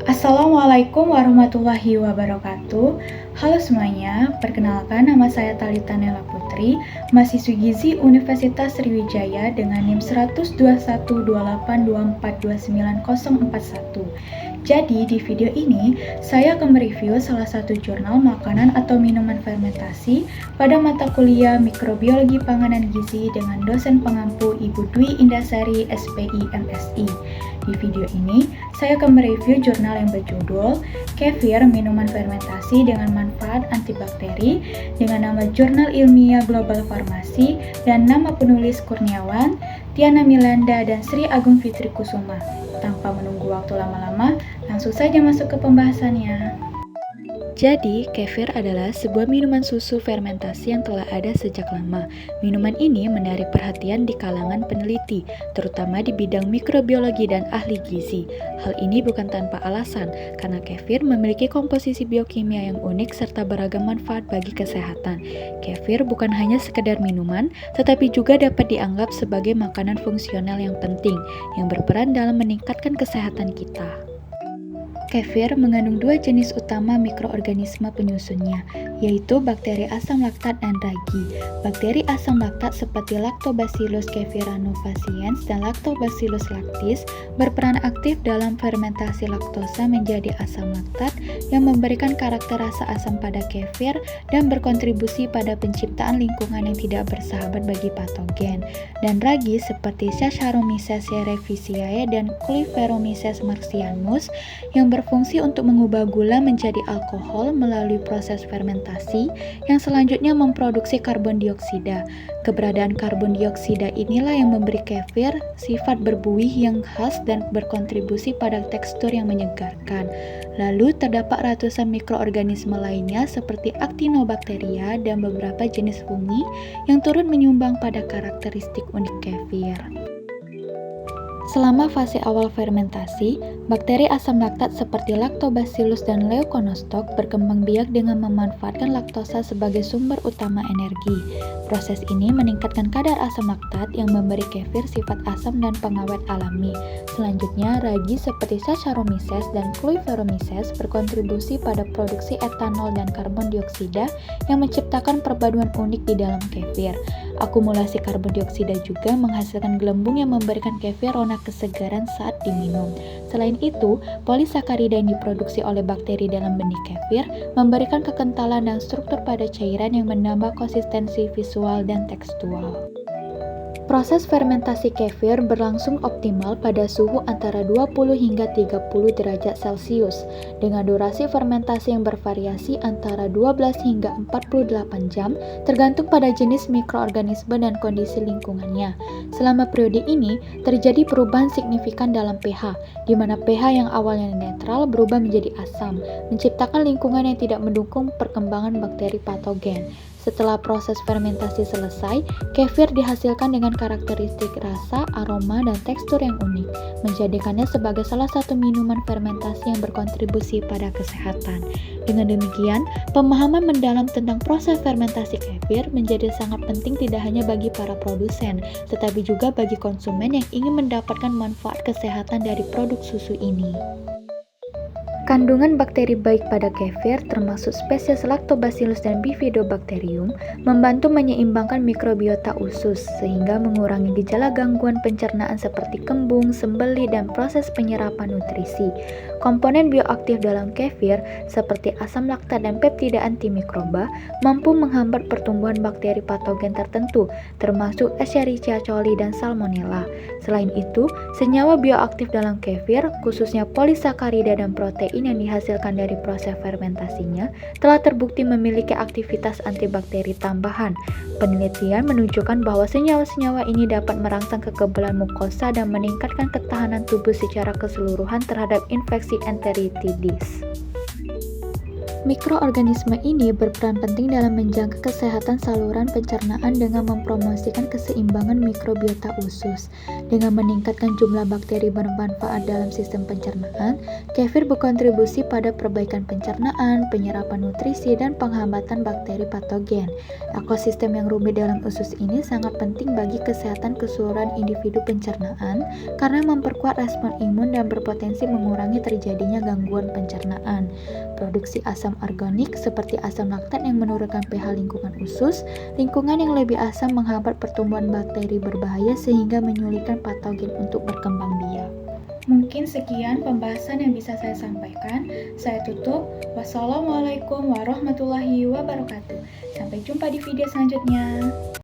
Assalamualaikum warahmatullahi wabarakatuh. Halo semuanya, perkenalkan nama saya Talita Nela Putri, mahasiswi Gizi Universitas Sriwijaya dengan NIM 1212824294041. Jadi di video ini saya akan mereview salah satu jurnal makanan atau minuman fermentasi pada mata kuliah Mikrobiologi Panganan Gizi dengan dosen pengampu Ibu Dwi Indasari SPI MSI. Di video ini, saya akan mereview jurnal yang berjudul Kefir Minuman Fermentasi dengan Manfaat Antibakteri dengan nama Jurnal Ilmiah Global Farmasi dan nama penulis Kurniawan, Tiana Milanda, dan Sri Agung Fitri Kusuma. Tanpa menunggu waktu lama-lama, langsung saja masuk ke pembahasannya. Jadi, kefir adalah sebuah minuman susu fermentasi yang telah ada sejak lama. Minuman ini menarik perhatian di kalangan peneliti, terutama di bidang mikrobiologi dan ahli gizi. Hal ini bukan tanpa alasan, karena kefir memiliki komposisi biokimia yang unik serta beragam manfaat bagi kesehatan. Kefir bukan hanya sekedar minuman, tetapi juga dapat dianggap sebagai makanan fungsional yang penting, yang berperan dalam meningkatkan kesehatan kita. Kefir mengandung dua jenis utama mikroorganisme penyusunnya, yaitu bakteri asam laktat dan ragi. Bakteri asam laktat seperti Lactobacillus kefiranofasciens dan Lactobacillus lactis berperan aktif dalam fermentasi laktosa menjadi asam laktat yang memberikan karakter rasa asam pada kefir dan berkontribusi pada penciptaan lingkungan yang tidak bersahabat bagi patogen. Dan ragi seperti Saccharomyces cerevisiae dan Chlorophyllomyces marcianus yang berfungsi untuk mengubah gula menjadi alkohol melalui proses fermentasi yang selanjutnya memproduksi karbon dioksida. Keberadaan karbon dioksida inilah yang memberi kefir sifat berbuih yang khas dan berkontribusi pada tekstur yang menyegarkan. Lalu terdapat ratusan mikroorganisme lainnya seperti Actinobacteria dan beberapa jenis fungi yang turut menyumbang pada karakteristik unik kefir. Selama fase awal fermentasi, bakteri asam laktat seperti Lactobacillus dan Leuconostoc berkembang biak dengan memanfaatkan laktosa sebagai sumber utama energi. Proses ini meningkatkan kadar asam laktat yang memberi kefir sifat asam dan pengawet alami. Selanjutnya, ragi seperti Saccharomyces dan Chlorophyllomyces berkontribusi pada produksi etanol dan karbon dioksida yang menciptakan perpaduan unik di dalam kefir. Akumulasi karbon dioksida juga menghasilkan gelembung yang memberikan kefir rona kesegaran saat diminum. Selain itu, polisakarida yang diproduksi oleh bakteri dalam benih kefir memberikan kekentalan dan struktur pada cairan yang menambah konsistensi visual dan tekstual. Proses fermentasi kefir berlangsung optimal pada suhu antara 20 hingga 30 derajat Celcius dengan durasi fermentasi yang bervariasi antara 12 hingga 48 jam tergantung pada jenis mikroorganisme dan kondisi lingkungannya. Selama periode ini terjadi perubahan signifikan dalam pH, di mana pH yang awalnya netral berubah menjadi asam, menciptakan lingkungan yang tidak mendukung perkembangan bakteri patogen. Setelah proses fermentasi selesai, kefir dihasilkan dengan karakteristik rasa, aroma, dan tekstur yang unik, menjadikannya sebagai salah satu minuman fermentasi yang berkontribusi pada kesehatan. Dengan demikian, pemahaman mendalam tentang proses fermentasi kefir menjadi sangat penting tidak hanya bagi para produsen, tetapi juga bagi konsumen yang ingin mendapatkan manfaat kesehatan dari produk susu ini. Kandungan bakteri baik pada kefir, termasuk spesies Lactobacillus dan Bifidobacterium, membantu menyeimbangkan mikrobiota usus, sehingga mengurangi gejala gangguan pencernaan seperti kembung, sembeli, dan proses penyerapan nutrisi. Komponen bioaktif dalam kefir, seperti asam laktat dan peptida antimikroba, mampu menghambat pertumbuhan bakteri patogen tertentu, termasuk Escherichia coli dan Salmonella. Selain itu, senyawa bioaktif dalam kefir, khususnya polisakarida dan protein yang dihasilkan dari proses fermentasinya telah terbukti memiliki aktivitas antibakteri tambahan. Penelitian menunjukkan bahwa senyawa-senyawa ini dapat merangsang kekebalan mukosa dan meningkatkan ketahanan tubuh secara keseluruhan terhadap infeksi enteritidis. Mikroorganisme ini berperan penting dalam menjaga kesehatan saluran pencernaan dengan mempromosikan keseimbangan mikrobiota usus. Dengan meningkatkan jumlah bakteri bermanfaat dalam sistem pencernaan, kefir berkontribusi pada perbaikan pencernaan, penyerapan nutrisi, dan penghambatan bakteri patogen. Ekosistem yang rumit dalam usus ini sangat penting bagi kesehatan keseluruhan individu pencernaan karena memperkuat respon imun dan berpotensi mengurangi terjadinya gangguan pencernaan. Produksi asam organik seperti asam laktat yang menurunkan pH lingkungan usus, lingkungan yang lebih asam menghambat pertumbuhan bakteri berbahaya sehingga menyulitkan patogen untuk berkembang biak. Mungkin sekian pembahasan yang bisa saya sampaikan. Saya tutup. Wassalamualaikum warahmatullahi wabarakatuh. Sampai jumpa di video selanjutnya.